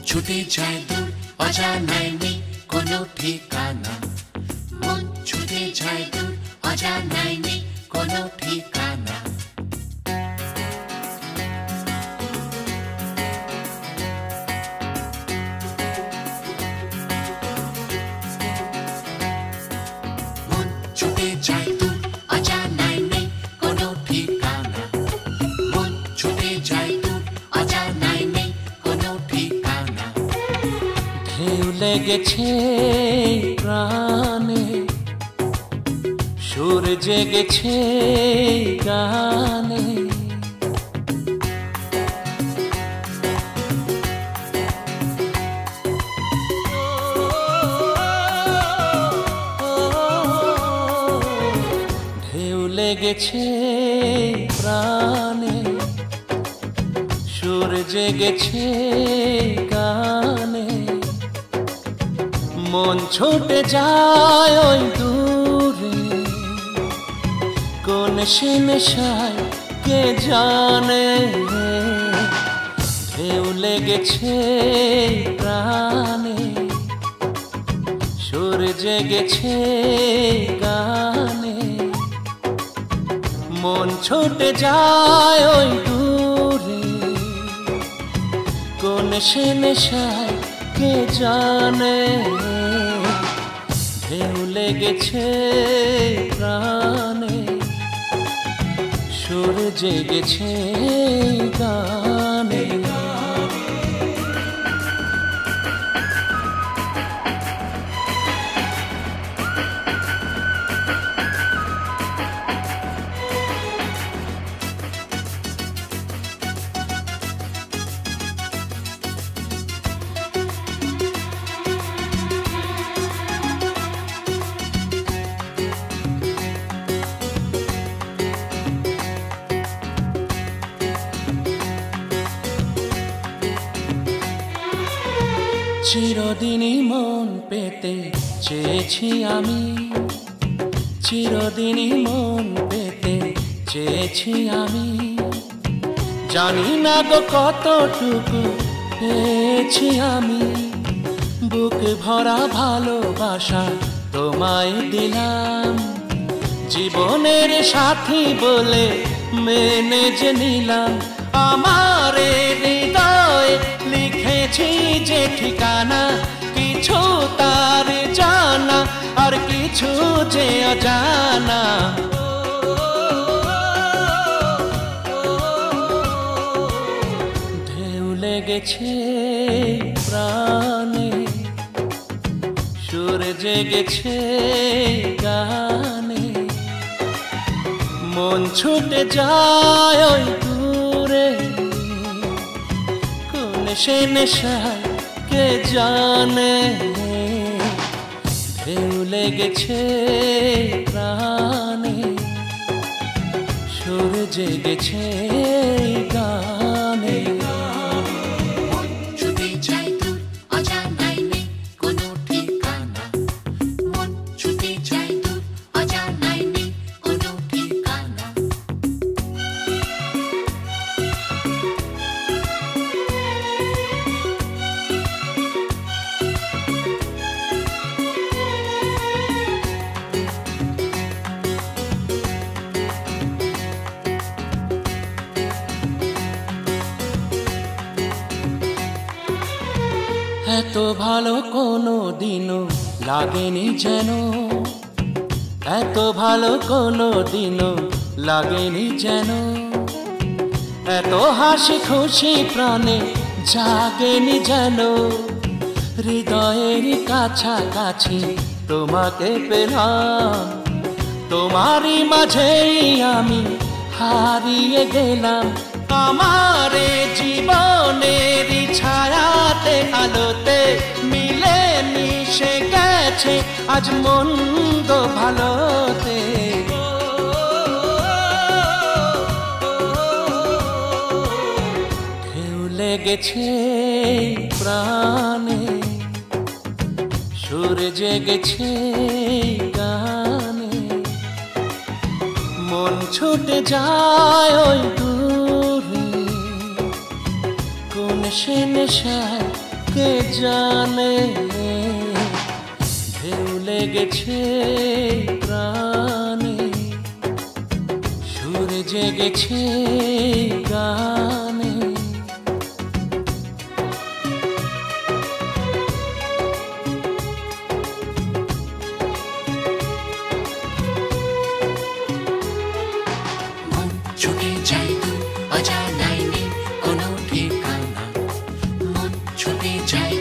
ছুটে যায় দূর অজানায় নেই কোনো ঠিকানা, মন ছুটে যায় দূর অজানায় নেই কোনো ঠিকানা। মন ছুটে যায় দূর অজানায় নেই কোনো ঠিকানা, মন ছুটে যায় দূর অজানায় নেই কোনো ঠিকানা। ঢেউ লেগেছে প্রাণে, সুর জেগেছে গানে, ঢেউ লেগেছে প্রাণে, সুর জেগেছে গানে, মন ছুটে যায় ওই দূরে কোন সে নেশায় কে জানে। ঢেউ লেগেছে প্রাণে, সুর জেগেছে গানে, মন ছুটে যায় ওই দূরে কোন সে নেশায় কে জানে। ঢেউ লেগেছে প্রাণে, সুর জেগেছে গানে। চিরদিনই মন পেতে চেয়েছি আমি, চিরদিনই মন পেতে চেয়েছি আমি, জানি না গো কতটুকু পেয়েছি আমি। বুক ভরা ভালোবাসা তোমায় দিলাম, জীবনের সাথী বলে মেনে যে নিলাম। আমার হৃদয়ে লিখেছি যে ঠিকানা, কিছু তার জানা আর কিছু যে অজানা। ঢেউ লেগেছে প্রাণে, সুর জেগেছে গানে, মন ছুটে যায় ওই দূরে কোন সে নেশায় কে জানে। ঢেউ লেগেছে প্রাণে, সুর জেগেছে গানে। ছুটে যায় দূর অজানায় নেই কোনো ঠিকানা, মন ছুটে যায় দূর অজানায় নেই কোনো ঠিকানা। এত ভালো কোনো দিনও লাগেনি যেন, এত ভালো কোনো দিনও লাগেনি যেন, এত হাসি খুশি প্রাণে জাগেনি যেন। হৃদয়ের কাছাকাছি তোমাকে পেলাম, তোমারই মাঝেই আমি হারিয়ে গেলাম। আমার জীবনের ছায়াতে আলোতে মিলে মিশে গেছে আজ মন্দ ভালোতে। ঢেউ লেগেছে প্রাণে, জেগেছে গানে, মন ছুটে যায় ওই দূরে, কোন সে নেশায় কে জানে। ঢেউ লেগেছে প্রাণে, সুর জেগেছে গানে। ছুটে যাই দূর অজানায় নেই কোনো ঠিকানা, মন ছুটে যাই